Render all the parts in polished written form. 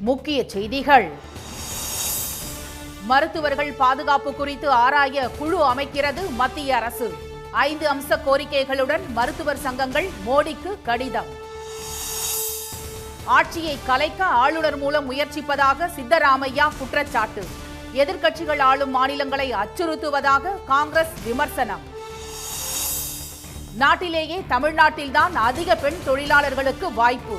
முக்கிய செய்திகள். மருத்துவர்கள் பாதுகாப்பு குறித்து ஆராய குழு அமைக்கிறது மத்திய அரசு. 5 அம்ச கோரிக்கைகளுடன் மருத்துவர் சங்கங்கள் மோடிக்கு கடிதம். ஆட்சியை கலைக்க ஆளுநர் மூலம் முயற்சிப்பதாக சித்தராமையா குற்றச்சாட்டு. எதிர்க்கட்சிகள் ஆளும் மாநிலங்களை அச்சுறுத்துவதாக காங்கிரஸ் விமர்சனம். நாட்டிலேயே தமிழ்நாட்டில்தான் அதிக பெண் தொழிலாளர்களுக்கு வாய்ப்பு.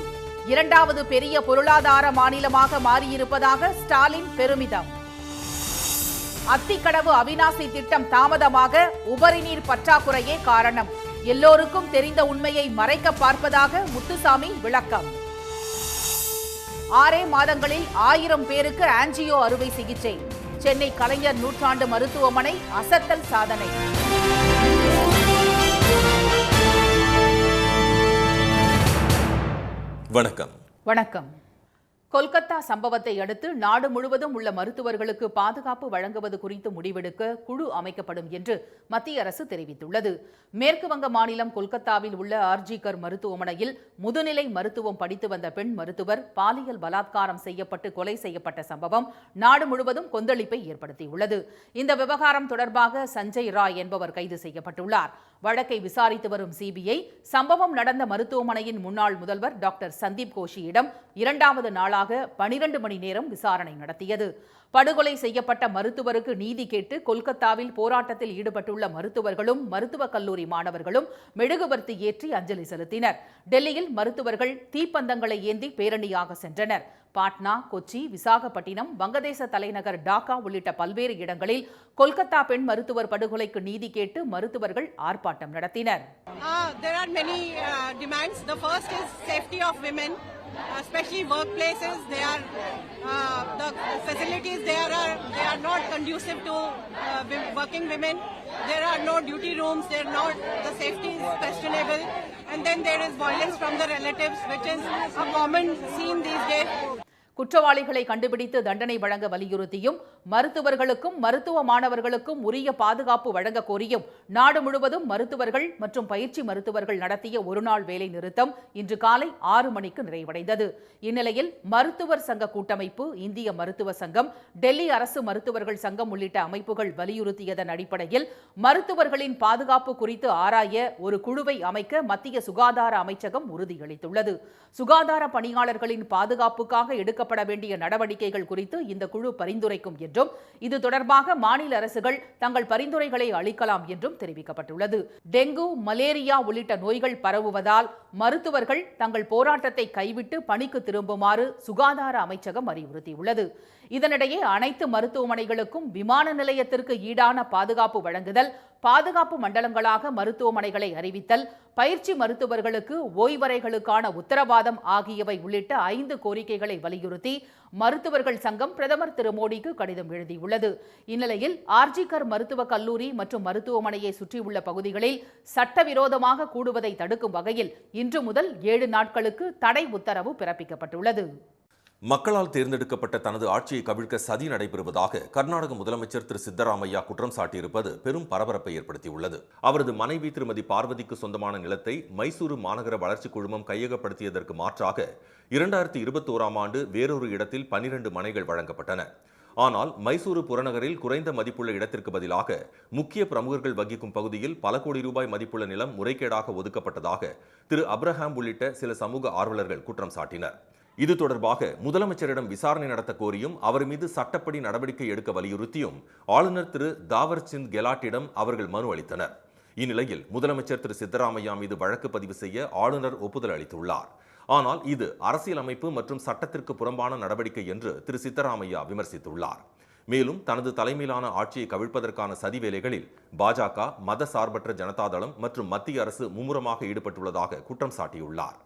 2வது பெரிய பொருளாதார மாநிலமாக மாறியிருப்பதாக ஸ்டாலின் பெருமிதம். அத்திக்கடவு அவிநாசி திட்டம் தாமதமாக உபரி நீர் பற்றாக்குறையே காரணம். எல்லோருக்கும் தெரிந்த உண்மையை மறைக்க பார்ப்பதாக முத்துசாமி விளக்கம். 6 மாதங்களில் 1000 பேருக்கு ஆஞ்சியோ அறுவை சிகிச்சை. சென்னை கலைஞர் நூற்றாண்டு மருத்துவமனை அசத்தல் சாதனை. வணக்கம். கொல்கத்தா சம்பவத்தை அடுத்து நாடு முழுவதும் உள்ள மருத்துவர்களுக்கு பாதுகாப்பு வழங்குவது குறித்து முடிவெடுக்க குழு அமைக்கப்படும் என்று மத்திய அரசு தெரிவித்துள்ளது. மேற்கு வங்க மாநிலம் கொல்கத்தாவில் உள்ள ஆர்ஜிகர் மருத்துவமனையில் முதுநிலை மருத்துவம் படித்து வந்த பெண் மருத்துவர் பாலியல் பலாத்காரம் செய்யப்பட்டு கொலை செய்யப்பட்ட சம்பவம் நாடு முழுவதும் கொந்தளிப்பை ஏற்படுத்தியுள்ளது. இந்த விவகாரம் தொடர்பாக சஞ்சய் ராய் என்பவர் கைது செய்யப்பட்டுள்ளார். வழக்கை விசாரித்து வரும் சிபிஐ சம்பவம் நடந்த மருத்துவமனையின் முன்னாள் முதல்வர் டாக்டர் சந்தீப் கோஷியிடம் 2வது நாளாக 12 மணி நேரம் விசாரணை நடத்தியது. படுகொலை செய்யப்பட்ட மருத்துவருக்கு நீதி கேட்டு கொல்கத்தாவில் போராட்டத்தில் ஈடுபட்டுள்ள மருத்துவர்களும் மருத்துவக் கல்லூரி மாணவர்களும் மெழுகுவர்த்தி ஏற்றி அஞ்சலி செலுத்தினர். டெல்லியில் மருத்துவர்கள் தீப்பந்தங்களை ஏந்தி பேரணியாக சென்றனர். பாட்னா, கொச்சி, விசாகப்பட்டினம், வங்கதேச தலைநகர் டாக்கா உள்ளிட்ட பல்வேறு இடங்களில் கொல்கத்தா பெண் மருத்துவர் படுகொலைக்கு நீதி கேட்டு மருத்துவர்கள் ஆர்ப்பாட்டம் நடத்தினர். There are many demands. The first is safety of women, especially workplaces. They are the facilities they are not conducive to working women. There are no duty rooms. The safety is questionable, and then there is violence from the relatives, which is a common scene these days. குற்றவாளிகளை கண்டுபிடித்து தண்டனை வழங்க வலியுறுத்தியும் மருத்துவர்களுக்கும் மருத்துவ மாணவர்களுக்கும் உரிய பாதுகாப்பு வழங்க கோரியும் நாடு முழுவதும் மருத்துவர்கள் மற்றும் பயிற்சி மருத்துவர்கள் நடத்திய ஒருநாள் வேலை நிறுத்தம் இன்று காலை 6 மணிக்கு நிறைவடைந்தது. இந்நிலையில் மருத்துவர் சங்க கூட்டமைப்பு, இந்திய மருத்துவ சங்கம், டெல்லி அரசு மருத்துவர்கள் சங்கம் உள்ளிட்ட அமைப்புகள் வலியுறுத்தியதன் அடிப்படையில் மருத்துவர்களின் பாதுகாப்பு குறித்து ஆராய ஒரு குழுவை அமைக்க மத்திய சுகாதார அமைச்சகம் உறுதியளித்துள்ளது. சுகாதார பணியாளர்களின் பாதுகாப்புக்காக எடுக்கப்பட வேண்டிய நடவடிக்கைகள் குறித்து இந்த குழு பரிந்துரைக்கும் என்றும் இது தொடர்பாக மாநில அரசுகள் தங்கள் பரிந்துரைகளை அளிக்கலாம் என்றும் தெரிவிக்கப்பட்டுள்ளது. டெங்கு, மலேரியா உள்ளிட்ட நோய்கள் பரவுவதால் மருத்துவர்கள் தங்கள் போராட்டத்தை கைவிட்டு பணிக்கு திரும்புமாறு சுகாதார அமைச்சகம் அறிவுறுத்தியுள்ளது. இதனிடையே அனைத்து மருத்துவமனைகளுக்கும் விமான நிலையத்திற்கு ஈடான பாதுகாப்பு வழங்குதல், பாதுகாப்பு மண்டலங்களாக மருத்துவமனைகளை அறிவித்தல், பயிற்சி மருத்துவர்களுக்கு ஓய்வறைகளுக்கான உத்தரவாதம் ஆகியவை உள்ளிட்ட 5 கோரிக்கைகளை வலியுறுத்தி மருத்துவர்கள் சங்கம் பிரதமர் திரு மோடிக்கு கடிதம் எழுதியுள்ளது. இந்நிலையில் ஆர்ஜிகர் மருத்துவக் கல்லூரி மற்றும் மருத்துவமனையை சுற்றியுள்ள பகுதிகளில் சட்டவிரோதமாக கூடுவதை தடுக்கும் வகையில் இன்று முதல் 7 நாட்களுக்கு தடை உத்தரவு பிறப்பிக்கப்பட்டுள்ளது. மக்களால் தேர்ந்தெடுக்கப்பட்ட தனது ஆட்சியை கவிழ்க்க சதி நடைபெறுவதாக கர்நாடக முதலமைச்சர் திரு சித்தராமையா குற்றம் சாட்டியிருப்பது பெரும் பரபரப்பை ஏற்படுத்தியுள்ளது. அவரது மனைவி திருமதி பார்வதிக்கு சொந்தமான நிலத்தை மைசூரு மாநகர வளர்ச்சி குழுமம் கையகப்படுத்தியதற்கு மாற்றாக 2021ஆம் ஆண்டு வேறொரு இடத்தில் 12 மனைகள் வழங்கப்பட்டன. ஆனால் மைசூரு புறநகரில் குறைந்த மதிப்புள்ள இடத்திற்கு பதிலாக முக்கிய பிரமுகர்கள் வகிக்கும் பகுதியில் பல கோடி ரூபாய் மதிப்புள்ள நிலம் முறைகேடாக ஒதுக்கப்பட்டதாக திரு அப்ரஹாம் உள்ளிட்ட சில சமூக ஆர்வலர்கள் குற்றம் சாட்டினர். இது தொடர்பாக முதலமைச்சரிடம் விசாரணை நடத்த கோரியும் அவர் மீது சட்டப்படி நடவடிக்கை எடுக்க வலியுறுத்தியும் ஆளுநர் திரு தாவர்சந்த் கெலாட்டிடம் அவர்கள் மனு அளித்தனர். இந்நிலையில் முதலமைச்சர் திரு சித்தராமையா மீது வழக்கு பதிவு செய்ய ஆளுநர் ஒப்புதல் அளித்துள்ளார். ஆனால் இது அரசியலமைப்பு மற்றும் சட்டத்திற்கு புறம்பான நடவடிக்கை என்று திரு சித்தராமையா விமர்சித்துள்ளார். மேலும் தனது தலைமையிலான ஆட்சியை கவிழ்ப்பதற்கான சதி வேலைகளில் பாஜக, மத சார்பற்ற ஜனதாதளம் மற்றும் மத்திய அரசு மும்முரமாக ஈடுபட்டுள்ளதாக குற்றம் சாட்டியுள்ளார்.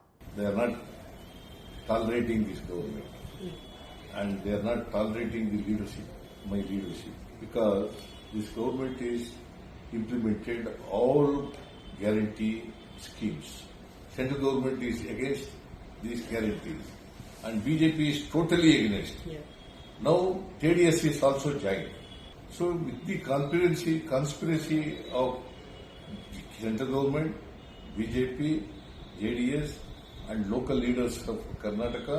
Tolerating this government, and they are not tolerating the leadership, my leadership, because this government is implemented all guarantee schemes. Central government is against these guarantees, and BJP is totally against. Now JDS is also joined. So with the conspiracy of central government, BJP, JDS, and local leaders of Karnataka,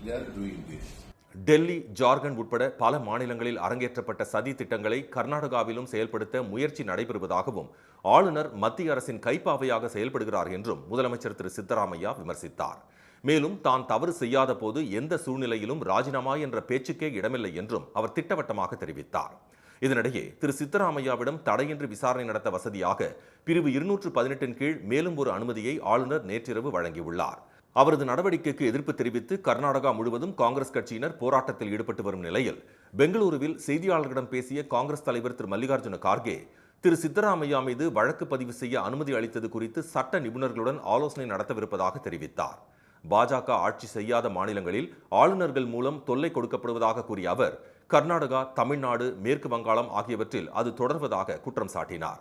they are doing this. Delhi, Jharkhand உட்பட பல மாநிலங்களில் அரங்கேற்றப்பட்ட சதி திட்டங்களை கர்நாடகாவிலும் செயல்படுத்த முயற்சி நடைபெறுவதாகவும் ஆளுநர் மத்திய அரசின் கைப்பாவையாக செயல்படுகிறார் என்றும் முதலமைச்சர் திரு சித்தராமையா விமர்சித்தார். மேலும் தான் தவறு செய்யாத போது எந்த சூழ்நிலையிலும் ராஜினாமா என்ற பேச்சுக்கே இடமில்லை என்றும் அவர் திட்டவட்டமாக தெரிவித்தார். இதனிடையே திரு சித்தராமையாவிடம் தடையின்றி விசாரணை நடத்த வசதியாக பிரிவு 218 கீழ் மேலும் ஒரு அனுமதியை ஆளுநர் நேற்றிரவு வழங்கியுள்ளார். அவரது நடவடிக்கைக்கு எதிர்ப்பு தெரிவித்து கர்நாடகா முழுவதும் காங்கிரஸ் கட்சியினர் போராட்டத்தில் ஈடுபட்டு வரும் நிலையில் பெங்களூருவில் செய்தியாளர்களிடம் பேசிய காங்கிரஸ் தலைவர் திரு மல்லிகார்ஜுன கார்கே திரு சித்தராமையா மீது வழக்கு பதிவு செய்ய அனுமதி அளித்தது குறித்து சட்ட நிபுணர்களுடன் ஆலோசனை நடத்தவிருப்பதாக தெரிவித்தார். பாஜக ஆட்சி செய்யாத மாநிலங்களில் ஆளுநர்கள் மூலம் தொல்லை கொடுக்கப்படுவதாக கூறிய அவர் கர்நாடகா, தமிழ்நாடு, மேற்கு வங்காளம் ஆகியவற்றில் அது தொடர்வதாக குற்றம் சாட்டினார்.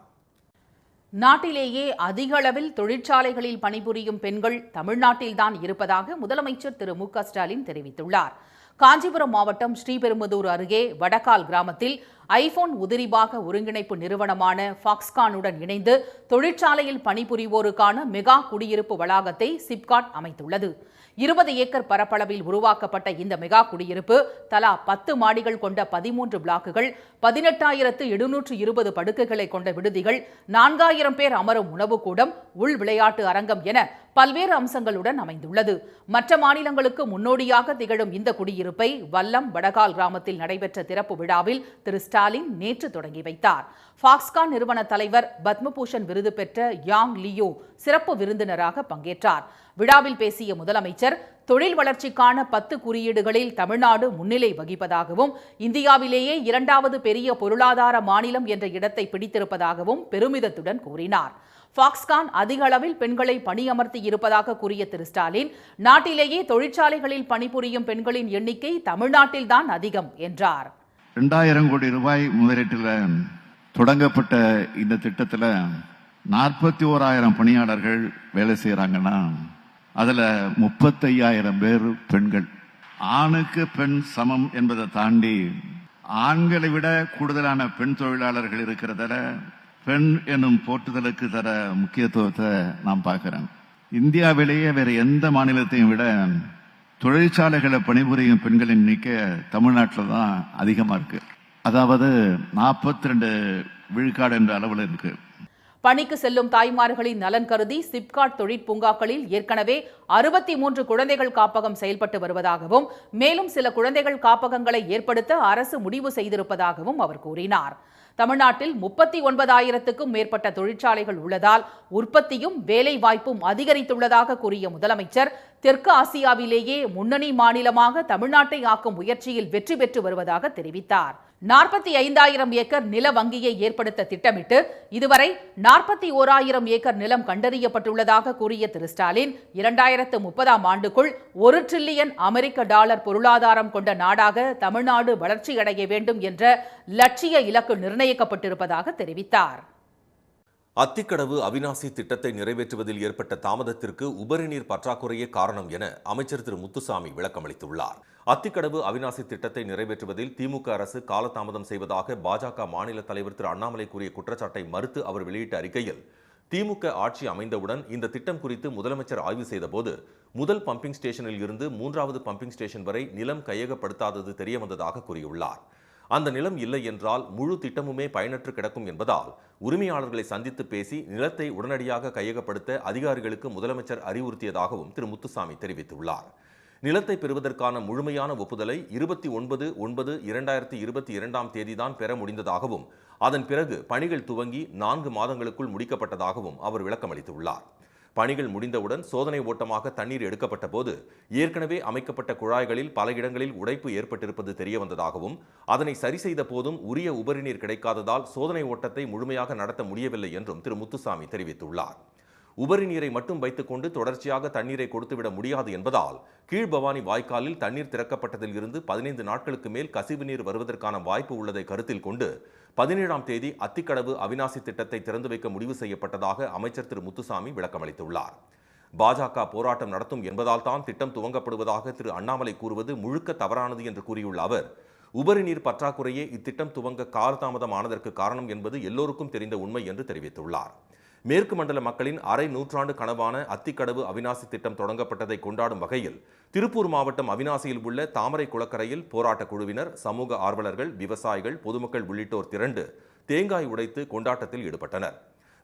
நாட்டிலேயே அதிக அளவில் தொழிற்சாலைகளில் பணிபுரியும் பெண்கள் தமிழ்நாட்டில்தான் இருப்பதாக முதலமைச்சர் திரு மு க ஸ்டாலின் தெரிவித்துள்ளார். காஞ்சிபுரம் மாவட்டம் ஸ்ரீபெரும்புதூர் அருகே வடக்கால் கிராமத்தில் ஐபோன் உதிரிபாக ஒருங்கிணைப்பு நிறுவனமான ஃபாக்ஸ்கானுடன் இணைந்து தொழிற்சாலையில் பணிபுரிவோருக்கான மெகா குடியிருப்பு வளாகத்தை சிப்காட் அமைத்துள்ளது. 20 ஏக்கர் பரப்பளவில் உருவாக்கப்பட்ட இந்த மெகா குடியிருப்பு தலா 10 மாடிகள் கொண்ட 13 பிளாக்குகள், 18,720 படுக்கைகளை கொண்ட விடுதிகள், 4,000 பேர் அமரும் உணவுக்கூடம், உள் விளையாட்டு அரங்கம் என பல்வேறு அம்சங்களுடன் அமைந்துள்ளது. மற்ற மாநிலங்களுக்கு முன்னோடியாக திகழும் இந்த குடியிருப்பை வல்லம் வடகால் கிராமத்தில் நடைபெற்ற திறப்பு விழாவில் திரு ஸ்டாலின் நேற்று தொடங்கி வைத்தார். ஃபாக்ஸ்கான் நிறுவன தலைவர் பத்மபூஷன் விருது பெற்ற யாங் லியோ சிறப்பு விருந்தினராக பங்கேற்றார். விழாவில் பேசிய முதலமைச்சர் தொழில் வளர்ச்சிக்கான 10 குறியீடுகளில் தமிழ்நாடு முன்னிலை வகிப்பதாகவும் இந்தியாவிலேயே 2வது பெரிய பொருளாதார மாநிலம் என்ற இடத்தை பிடித்திருப்பதாகவும் பெருமிதத்துடன் கூறினார். ஃபாக்ஸ்கான் அதிக அளவில் பெண்களை பணியமர்த்தி இருப்பதாக கூறிய திரு ஸ்டாலின் நாட்டிலேயே தொழிற்சாலைகளில் பணிபுரியும் பெண்களின் எண்ணிக்கை தமிழ்நாட்டில்தான் அதிகம் என்றார். 2000 கோடி ரூபாய் முதலீட்டில் தொடங்கப்பட்ட இந்த திட்டத்தில் 41,000 பணியாளர்கள் வேலை செய்யறாங்கன்னா அதுல 35,000 பேர் பெண்கள். ஆணுக்கு பெண் சமம் என்பதை தாண்டி ஆண்களை விட கூடுதலான பெண் தொழிலாளர்கள் இருக்கிறதால பெண் எனும் போற்றுதலுக்கு தர முக்கியத்துவத்தை நாம் பார்க்கிறோம். இந்தியாவிலேயே வேற எந்த மாநிலத்தையும் விட தொழிற்சாலைகளை பணிபுரியும் பெண்களின் எண்ணிக்கை தமிழ்நாட்டில் தான் அதிகமா இருக்கு. அதாவது 42 விழுக்காடு என்ற அளவில் இருக்கு. பணிக்கு செல்லும் தாய்மார்களின் நலன் கருதி சிப்காட் தொழிற்பூங்காக்களில் ஏற்கனவே 63 குழந்தைகள் காப்பகம் செயல்பட்டு வருவதாகவும் மேலும் சில குழந்தைகள் காப்பகங்களை ஏற்படுத்த அரசு முடிவு செய்திருப்பதாகவும் அவர் கூறினார். தமிழ்நாட்டில் 39,000க்கும் மேற்பட்ட தொழிற்சாலைகள் உள்ளதால் உற்பத்தியும் வேலை வாய்ப்பும் அதிகரித்துள்ளதாக கூறிய முதலமைச்சர் தெற்கு ஆசியாவிலேயே முன்னணி மாநிலமாக தமிழ்நாட்டை ஆக்கும் முயற்சியில் வெற்றி பெற்று வருவதாக தெரிவித்தார். 45,000 ஏக்கர் நில வங்கியை ஏற்படுத்த திட்டமிட்டு இதுவரை 41,000 ஏக்கர் நிலம் கண்டறியப்பட்டுள்ளதாக கூறிய திரு ஸ்டாலின் 2030ஆம் ஆண்டுக்குள் $1 டிரில்லியன் பொருளாதாரம் கொண்ட நாடாக தமிழ்நாடு வளர்ச்சியடைய வேண்டும் என்ற லட்சிய இலக்கு நிர்ணயிக்கப்பட்டிருப்பதாக தெரிவித்தார். அத்திக்கடவு அவிநாசி திட்டத்தை நிறைவேற்றுவதில் ஏற்பட்ட தாமதத்திற்கு உபரி நீர் பற்றாக்குறையே காரணம் என அமைச்சர் திரு முத்துசாமி விளக்கமளித்துள்ளார். அத்திக்கடவு அவிநாசி திட்டத்தை நிறைவேற்றுவதில் திமுக அரசு காலதாமதம் செய்வதாக பாஜக மாநில தலைவர் திரு அண்ணாமலை கூறிய குற்றச்சாட்டை மறுத்து அவர் வெளியிட்ட அறிக்கையில் திமுக ஆட்சி அமைந்தவுடன் இந்த திட்டம் குறித்து முதலமைச்சர் ஆய்வு செய்தபோது முதல் பம்பிங் ஸ்டேஷனில் இருந்து 3வது பம்பிங் ஸ்டேஷன் வரை நிலம் கையகப்படுத்தாதது தெரியவந்ததாக கூறியுள்ளார். அந்த நிலம் இல்லை என்றால் முழு திட்டமுமே பயனற்று கிடக்கும் என்பதால் உரிமையாளர்களை சந்தித்து பேசி நிலத்தை உடனடியாக கையகப்படுத்த அதிகாரிகளுக்கு முதலமைச்சர் அறிவுறுத்தியதாகவும் திரு முத்துசாமி தெரிவித்துள்ளார். நிலத்தை பெறுவதற்கான முழுமையான ஒப்புதலை 29/9/2022ஆம் தேதிதான் பெற முடிந்ததாகவும் அதன் பிறகு பணிகள் துவங்கி 4 மாதங்களுக்குள் முடிக்கப்பட்டதாகவும் அவர் விளக்கமளித்துள்ளார். பணிகள் முடிந்தவுடன் சோதனை ஓட்டமாக தண்ணீர் எடுக்கப்பட்ட போது ஏற்கனவே அமைக்கப்பட்ட குழாய்களில் பல இடங்களில் உடைப்பு ஏற்பட்டிருப்பது தெரியவந்ததாகவும் அதனை சரி செய்த போதும் உரிய உபரிநீர் கிடைக்காததால் சோதனை ஓட்டத்தை முழுமையாக நடத்த முடியவில்லை என்றும் திரு முத்துசாமி தெரிவித்துள்ளார். உபரி நீரை மட்டும் வைத்துக் கொண்டு தொடர்ச்சியாக தண்ணீரை கொடுத்துவிட முடியாது என்பதால் கீழ்பவானி வாய்க்காலில் தண்ணீர் திறக்கப்பட்டதில் இருந்து 15 நாட்களுக்கு மேல் கசிவு நீர் வருவதற்கான வாய்ப்பு உள்ளதை கருத்தில் கொண்டு 17ஆம் தேதி அத்திக்கடவு அவிநாசி திட்டத்தை திறந்து வைக்க முடிவு செய்யப்பட்டதாக அமைச்சர் திரு முத்துசாமி விளக்கமளித்துள்ளார். பாஜக போராட்டம் நடத்தும் என்பதால் தான் திட்டம் துவங்கப்படுவதாக திரு அண்ணாமலை கூறுவது முழுக்க தவறானது என்று கூறியுள்ள அவர் உபரி நீர் பற்றாக்குறையே இத்திட்டம் துவங்க காலதாமதமானதற்கு காரணம் என்பது எல்லோருக்கும் தெரிந்த உண்மை என்று தெரிவித்துள்ளார். மேற்கு மண்டல மக்களின் அரை நூற்றாண்டு கனவான அத்திக்கடவு அவிநாசி திட்டம் தொடங்கப்பட்டதை கொண்டாடும் வகையில் திருப்பூர் மாவட்டம் அவிநாசியில் உள்ள தாமரை குளக்கரையில் போராட்டக் குழுவினர், சமூக ஆர்வலர்கள், விவசாயிகள், பொதுமக்கள் உள்ளிட்டோர் திரண்டு தேங்காய் உடைத்து கொண்டாட்டத்தில் ஈடுபட்டனர்.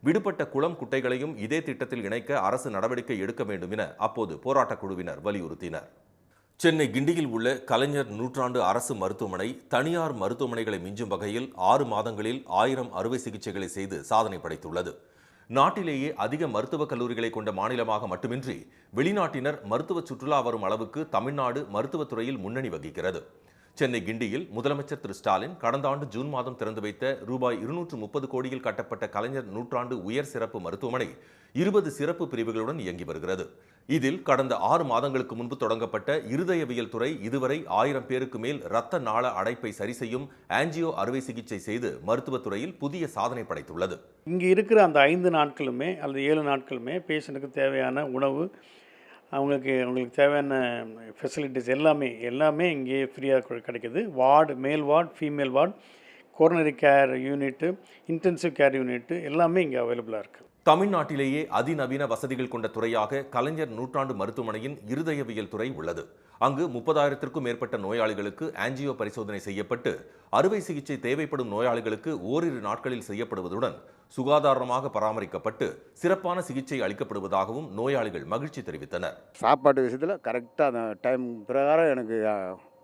விடுபட்ட குளம் குட்டைகளையும் இதே திட்டத்தில் இணைக்க அரசு நடவடிக்கை எடுக்க வேண்டும் என அப்போது போராட்டக் குழுவினர் வலியுறுத்தினர். சென்னை கிண்டியில் உள்ள கலைஞர் நூற்றாண்டு அரசு மருத்துவமனை தனியார் மருத்துவமனைகளை மிஞ்சும் வகையில் 6 மாதங்களில் 1000 அறுவை சிகிச்சைகளை செய்து சாதனை படைத்துள்ளது. நாட்டிலேயே அதிக மருத்துவக் கல்லூரிகளை கொண்ட மாநிலமாக மட்டுமின்றி வெளிநாட்டினர் மருத்துவ சுற்றுலா வரும் அளவுக்கு தமிழ்நாடு மருத்துவத்துறையில் முன்னணி வகிக்கிறது. சென்னை கிண்டியில் முதலமைச்சர் திரு ஸ்டாலின் கடந்த ஆண்டு ஜூன் மாதம் திறந்து வைத்த ரூபாய் 230 கோடியில் கட்டப்பட்ட கலைஞர் நூற்றாண்டு உயர் சிறப்பு மருத்துவமனை 20 சிறப்பு பிரிவுகளுடன் இயங்கி வருகிறது. இதில் கடந்த 6 மாதங்களுக்கு முன்பு தொடங்கப்பட்ட இருதயவியல் துறை இதுவரை 1000 பேருக்கு மேல் இரத்த நாள அடைப்பை சரி செய்யும் ஆஞ்சியோ அறுவை சிகிச்சை செய்து மருத்துவத்துறையில் புதிய சாதனை படைத்துள்ளது. இங்கே இருக்கிற அந்த 5 நாட்களுமே அல்லது 7 நாட்களுமே பேஷண்ட்டுக்கு தேவையான உணவு, அவங்களுக்கு தேவையான ஃபெசிலிட்டிஸ் எல்லாமே இங்கே ஃப்ரீயாக கிடைக்கிது. Ward, male ward, female ward, coronary care unit, intensive care unit எல்லாமே இங்கே அவைலபிளாக இருக்குது. தமிழ்நாட்டிலேயே அதிநவீன வசதிகள் கொண்ட துறையாக கலைஞர் நூற்றாண்டு மருத்துவமனையின் இருதயவியல் துறை உள்ளது. அங்கு 30,000க்கும் மேற்பட்ட நோயாளிகளுக்கு ஆஞ்சியோ பரிசோதனை செய்யப்பட்டு அறுவை சிகிச்சை தேவைப்படும் நோயாளிகளுக்கு ஓரிரு நாட்களில் செய்யப்படுவதுடன் சுகாதாரமாக பராமரிக்கப்பட்டு சிறப்பான சிகிச்சை அளிக்கப்படுவதாகவும் நோயாளிகள் மகிழ்ச்சி தெரிவித்தனர். சாப்பாட்டு விஷயத்தில் கரெக்டாக அந்த டைம் பிரகாரம் எனக்கு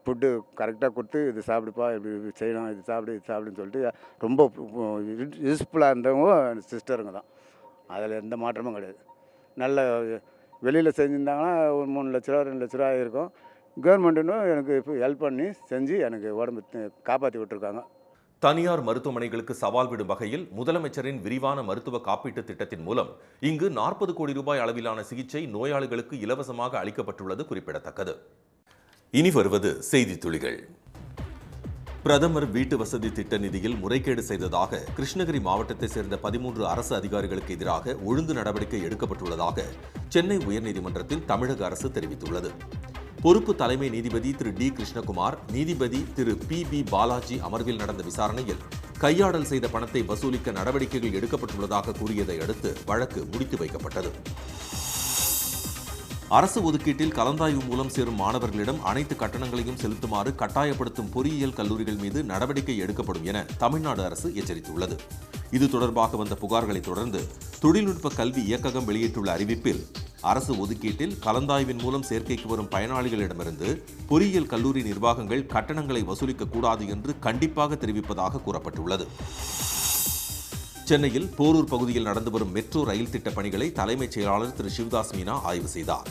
ஃபுட்டு கரெக்டாக கொடுத்து இது சாப்பிடுப்பா, இப்படி செய்யணும், இது சாப்பிடுன்னு சொல்லிட்டு ரொம்ப யூஸ்ஃபுல்லாக இருந்தவங்க சிஸ்டருங்க தான். அதில் எந்த மாற்றமும் கிடையாது. நல்ல வெளியில் செஞ்சுருந்தாங்கன்னா ஒரு 3 லட்ச ரூபா 2 லட்ச ரூபா இருக்கும். கவர்மெண்ட்டும் எனக்கு இப்போ ஹெல்ப் பண்ணி செஞ்சு எனக்கு உடம்பு காப்பாற்றி விட்டுருக்காங்க. தனியார் மருத்துவமனைகளுக்கு சவால் விடும் வகையில் முதலமைச்சரின் விரிவான மருத்துவ காப்பீட்டு திட்டத்தின் மூலம் இங்கு 40 கோடி ரூபாய் அளவிலான சிகிச்சை நோயாளிகளுக்கு இலவசமாக அளிக்கப்பட்டுள்ளது குறிப்பிடத்தக்கது. இனி வருவது செய்தி துளிகள். பிரதமர் வீட்டு வசதி திட்ட நிதியில் முறைகேடு செய்ததாக கிருஷ்ணகிரி மாவட்டத்தை சேர்ந்த 13 அரசு அதிகாரிகளுக்கு எதிராக ஒழுங்கு நடவடிக்கை எடுக்கப்பட்டுள்ளதாக சென்னை உயர்நீதிமன்றத்தில் தமிழக அரசு தெரிவித்துள்ளது. பொறுப்பு தலைமை நீதிபதி திரு டி கிருஷ்ணகுமார், நீதிபதி திரு PB பாலாஜி அமர்வில் நடந்த விசாரணையில் கையாடல் செய்த பணத்தை வசூலிக்க நடவடிக்கைகள் எடுக்கப்பட்டுள்ளதாக கூறியதை அடுத்து வழக்கு முடித்து வைக்கப்பட்டது. அரசு ஒதுக்கீட்டில் கலந்தாய்வு மூலம் சேரும் மாணவர்களிடம் அனைத்து கட்டணங்களையும் செலுத்துமாறு கட்டாயப்படுத்தும் பொறியியல் கல்லூரிகள் மீது நடவடிக்கை எடுக்கப்படும் என தமிழ்நாடு அரசு எச்சரித்துள்ளது. இது தொடர்பாக வந்த புகார்களை தொடர்ந்து தொழில்நுட்ப கல்வி இயக்ககம் வெளியிட்டுள்ள அறிவிப்பில் அரசு ஒதுக்கீட்டில் கலந்தாய்வின் மூலம் சேர்க்கைக்கு வரும் பயனாளிகளிடமிருந்து பொறியியல் கல்லூரி நிர்வாகங்கள் கட்டணங்களை வசூலிக்க கூடாது என்று கண்டிப்பாக தெரிவிப்பதாக கூறப்பட்டுள்ளது. சென்னையில் போரூர் பகுதியில் நடந்து வரும் மெட்ரோ ரயில் திட்ட பணிகளை தலைமைச் செயலாளர் திரு சிவதாஸ் மீனா ஆய்வு செய்தார்.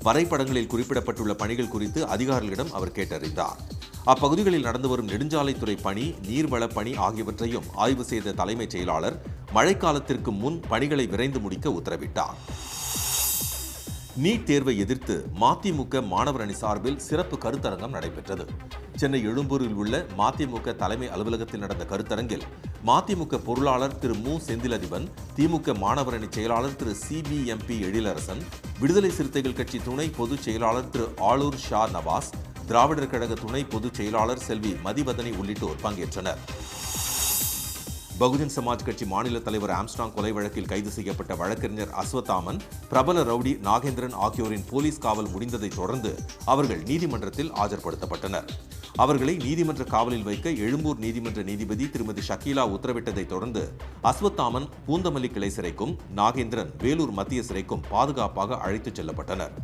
வரைபடங்களில் குறிப்பிடப்பட்டுள்ள பணிகள் குறித்து அதிகாரிகளிடம் அவர் கேட்டறிந்தார். அப்பகுதிகளில் நடந்து வரும் நெடுஞ்சாலைத்துறை பணி, நீர்வள பணி ஆகியவற்றையும் ஆய்வு செய்த தலைமைச் செயலாளர் மழைக்காலத்திற்கு முன் பணிகளை விரைந்து முடிக்க உத்தரவிட்டார். நீட் தேர்வை எதிர்த்து மதிமுக மாணவர் அணி சார்பில் சிறப்பு கருத்தரங்கம் நடைபெற்றது. சென்னை எழும்பூரில் உள்ள மதிமுக தலைமை அலுவலகத்தில் நடந்த கருத்தரங்கில் மதிமுக பொருளாளர் திரு மு செந்திலதிபன், திமுக மாணவர் அணி செயலாளர் திரு CBMP எழிலரசன், விடுதலை சிறுத்தைகள் கட்சி துணை பொதுச் செயலாளர் திரு ஆளூர் ஷா நவாஸ், திராவிடர் கழக துணை பொதுச் செயலாளர் செல்வி மதிவதனி உள்ளிட்டோர் பங்கேற்றனர். பகுஜன் சமாஜ் கட்சி மாநில தலைவர் ஆம்ஸ்ட்ராங் கொலை வழக்கில் கைது செய்யப்பட்ட வழக்கறிஞர் அஸ்வத்தாமன், பிரபல ரவுடி நாகேந்திரன் ஆகியோரின் போலீஸ் காவல் முடிந்ததை தொடர்ந்து அவர்கள் நீதிமன்றத்தில் ஆஜர்படுத்தப்பட்டனர். அவர்களை நீதிமன்ற காவலில் வைக்க எழும்பூர் நீதிமன்ற நீதிபதி திருமதி ஷக்கீலா உத்தரவிட்டதை தொடர்ந்து அஸ்வத்தாமன் பூந்தமல்லி கிளை சிறைக்கும், நாகேந்திரன் வேலூர் மத்திய சிறைக்கும் பாதுகாப்பாக அழைத்துச் செல்லப்பட்டனர்.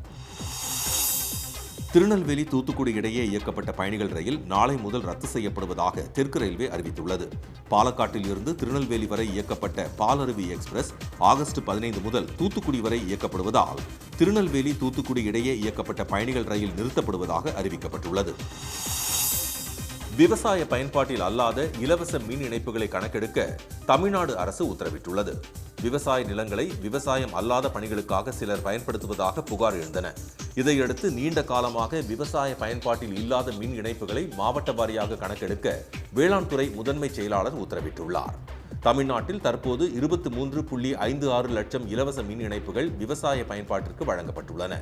திருநெல்வேலி தூத்துக்குடி இடையே இயக்கப்பட்ட பயணிகள் ரயில் நாளை முதல் ரத்து செய்யப்படுவதாக தெற்கு ரயில்வே அறிவித்துள்ளது. பாலக்காட்டில் இருந்து திருநெல்வேலி வரை இயக்கப்பட்ட பாலருவி எக்ஸ்பிரஸ் ஆகஸ்ட் 15 முதல் தூத்துக்குடி வரை இயக்கப்படுவதால் திருநெல்வேலி தூத்துக்குடி இடையே இயக்கப்பட்ட பயணிகள் ரயில் நிறுத்தப்படுவதாக அறிவிக்கப்பட்டுள்ளது. விவசாய பயன்பாட்டில் அல்லாத இலவச மின் இணைப்புகளை கணக்கெடுக்க தமிழ்நாடு அரசு உத்தரவிட்டுள்ளது. விவசாய நிலங்களை விவசாயம் அல்லாத பணிகளுக்காக சிலர் பயன்படுத்துவதாக புகார் எழுந்தன. இதையடுத்து நீண்ட காலமாக விவசாய பயன்பாட்டில் இல்லாத மின் இணைப்புகளை மாவட்ட வாரியாக கணக்கெடுக்க வேளாண் துறை முதன்மை செயலாளர் உத்தரவிட்டுள்ளார். தமிழ்நாட்டில் தற்போது 23.56 லட்சம் இலவச மின் இணைப்புகள் விவசாய பயன்பாட்டிற்கு வழங்கப்பட்டுள்ளன.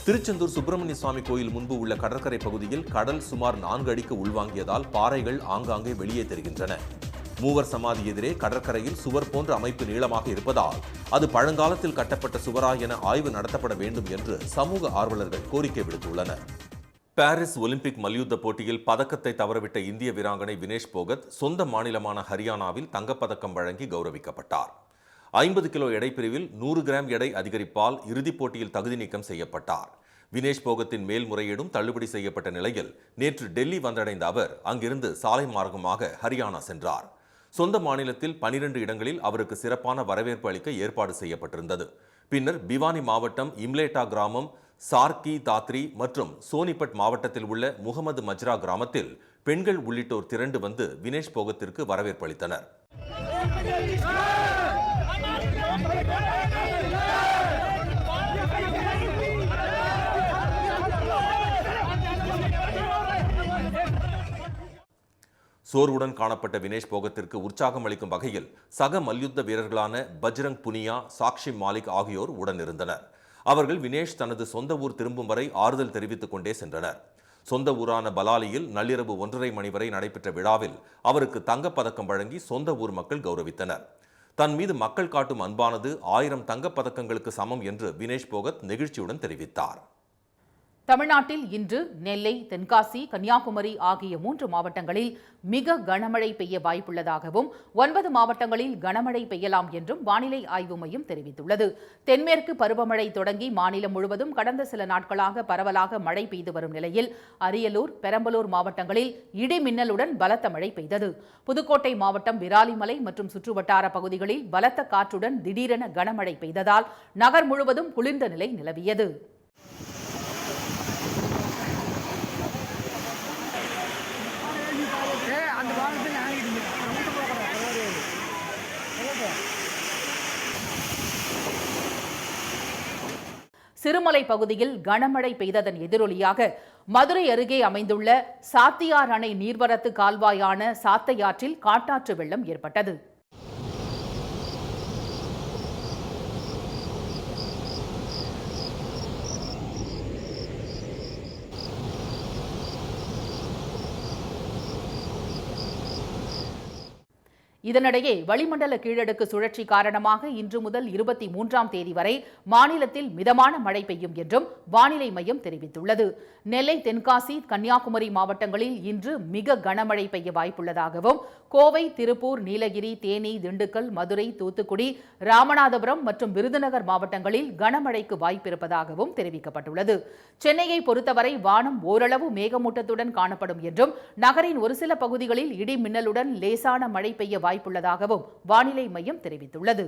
திருச்செந்தூர் சுப்பிரமணிய சுவாமி கோயில் முன்பு உள்ள கடற்கரை பகுதியில் கடல் சுமார் 4 அடிக்கு உள்வாங்கியதால் பாறைகள் ஆங்காங்கே வெளியே தெரிகின்றன. மூவர் சமாதி எதிரே கடற்கரையில் சுவர் போன்ற அமைப்பு நீளமாக இருப்பதால் அது பழங்காலத்தில் கட்டப்பட்ட சுவரா என ஆய்வு நடத்தப்பட வேண்டும் என்று சமூக ஆர்வலர்கள் கோரிக்கை விடுத்துள்ளனர். பாரிஸ் ஒலிம்பிக் மல்யுத்த போட்டியில் பதக்கத்தை தவறவிட்ட இந்திய வீராங்கனை வினேஷ் போகத் சொந்த மாநிலமான ஹரியானாவில் தங்கப்பதக்கம் வழங்கி கௌரவிக்கப்பட்டார். 50 கிலோ எடை பிரிவில் 100 கிராம் எடை அதிகரிப்பால் இறுதிப் போட்டியில் தகுதி நீக்கம் செய்யப்பட்டார். வினேஷ் போகத்தின் மேல்முறையீடும் தள்ளுபடி செய்யப்பட்ட நிலையில் நேற்று டெல்லி வந்தடைந்த அவர் அங்கிருந்து சாலை மார்க்கமாக ஹரியானா சென்றார். சொந்த மாநிலத்தில் 12 இடங்களில் அவருக்கு சிறப்பான வரவேற்பு அளிக்க ஏற்பாடு செய்யப்பட்டிருந்தது. பின்னர் பிவானி மாவட்டம் இம்லேட்டா கிராமம், சார்கி தாத்ரி மற்றும் சோனிபட் மாவட்டத்தில் உள்ள முகமது மஜ்ரா கிராமத்தில் பெண்கள் உள்ளிட்டோர் திரண்டு வந்து வினேஷ் போகத்திற்கு வரவேற்பு அளித்தனர். சோர்வுடன் காணப்பட்ட வினேஷ் போகத்திற்கு உற்சாகம் அளிக்கும் வகையில் சக மல்யுத்த வீரர்களான பஜ்ரங் புனியா, சாக்ஷி மாலிக் ஆகியோர் உடனிருந்தனர். அவர்கள் வினேஷ் தனது சொந்த ஊர் திரும்பும் வரை ஆறுதல் தெரிவித்துக் கொண்டே சென்றனர். சொந்த ஊரான பலாலியில் நள்ளிரவு 1:30 மணி வரை நடைபெற்ற விழாவில் அவருக்கு தங்கப்பதக்கம் வழங்கி சொந்த ஊர் மக்கள் கௌரவித்தனர். தன் மீது மக்கள் காட்டும் அன்பானது 1000 தங்கப்பதக்கங்களுக்கு சமம் என்று வினேஷ் போகத் நெகிழ்ச்சியுடன் தெரிவித்தார். தமிழ்நாட்டில் இன்று நெல்லை, தென்காசி, கன்னியாகுமரி ஆகிய 3 மாவட்டங்களில் மிக கனமழை பெய்ய வாய்ப்புள்ளதாகவும் 9 மாவட்டங்களில் கனமழை பெய்யலாம் என்றும் வானிலை ஆய்வு மையம் தெரிவித்துள்ளது. தென்மேற்கு பருவமழை தொடங்கி மாநிலம் முழுவதும் கடந்த சில நாட்களாக பரவலாக மழை பெய்து வரும் நிலையில் அரியலூர், பெரம்பலூர் மாவட்டங்களில் இடி மின்னலுடன் பலத்த மழை பெய்தது. புதுக்கோட்டை மாவட்டம் விராலிமலை மற்றும் சுற்றுவட்டார பகுதிகளில் பலத்த காற்றுடன் திடீரென கனமழை பெய்ததால் நகர் முழுவதும் குளிர்ந்த நிலை நிலவியது. சிறுமலை பகுதியில் கனமழை பெய்ததன் எதிரொலியாக மதுரை அருகே அமைந்துள்ள சாத்தியார் அணை நீர்வரத்து கால்வாயான சாத்தையாற்றில் காட்டாற்று வெள்ளம் ஏற்பட்டது. இதனிடையே வளிமண்டல கீழடுக்கு சுழற்சி காரணமாக இன்று முதல் 23ஆம் தேதி வரை மாநிலத்தில் மிதமான மழை பெய்யும் என்றும் வானிலை மையம் தெரிவித்துள்ளது. நெல்லை, தென்காசி, கன்னியாகுமரி மாவட்டங்களில் இன்று மிக கனமழை பெய்ய வாய்ப்புள்ளதாகவும் கோவை, திருப்பூர், நீலகிரி, தேனி, திண்டுக்கல், மதுரை, தூத்துக்குடி, ராமநாதபுரம் மற்றும் விருதுநகர் மாவட்டங்களில் கனமழைக்கு வாய்ப்பிருப்பதாகவும் தெரிவிக்கப்பட்டுள்ளது. சென்னையை பொறுத்தவரை வானம் ஓரளவு மேகமூட்டத்துடன் காணப்படும் என்றும் நகரின் ஒரு சில பகுதிகளில் இடி மின்னலுடன் லேசான மழை பெய்ய வாய்ப்புள்ளதாகவும் வானிலை மையம் தெரிவித்துள்ளது.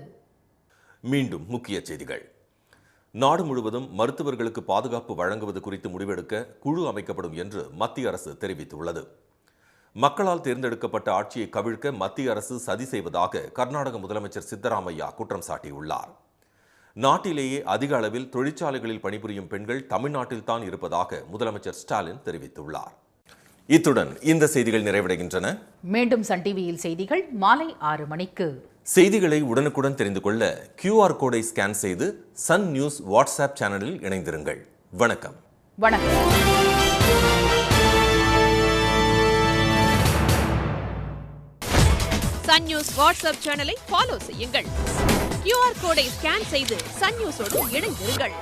மீண்டும் முக்கிய செய்திகள். நாடு முழுவதும் மருத்துவர்களுக்கு பாதுகாப்பு வழங்குவது குறித்து முடிவெடுக்க குழு அமைக்கப்படும் என்று மத்திய அரசு தெரிவித்துள்ளது. மக்களால் தேர்ந்தெடுக்கப்பட்ட ஆட்சியை கவிழ்க்க மத்திய அரசு சதி செய்வதாக கர்நாடக முதலமைச்சர் சித்தராமையா குற்றம் சாட்டியுள்ளார். நாட்டிலேயே அதிக அளவில் தொழிற்சாலைகளில் பணிபுரியும் பெண்கள் தமிழ்நாட்டில்தான் இருப்பதாக முதலமைச்சர் ஸ்டாலின் தெரிவித்துள்ளார். இத்துடன் இந்த செய்திகள் நிறைவடைகின்றன. மீண்டும் சன் டிவியில் செய்திகள் மாலை 6 மணிக்கு. செய்திகளை உடனுக்குடன் தெரிந்து கொள்ள QR கோடை ஸ்கேன் செய்து சன் நியூஸ் வாட்ஸ்அப் சேனலில் இணைந்திருங்கள். வணக்கம். சன் நியூஸ் வாட்ஸ்அப் சேனலை ஃபாலோ செய்யுங்கள். QR கோடை ஸ்கேன் செய்து சன் நியூஸோடு இணைந்திருங்கள்.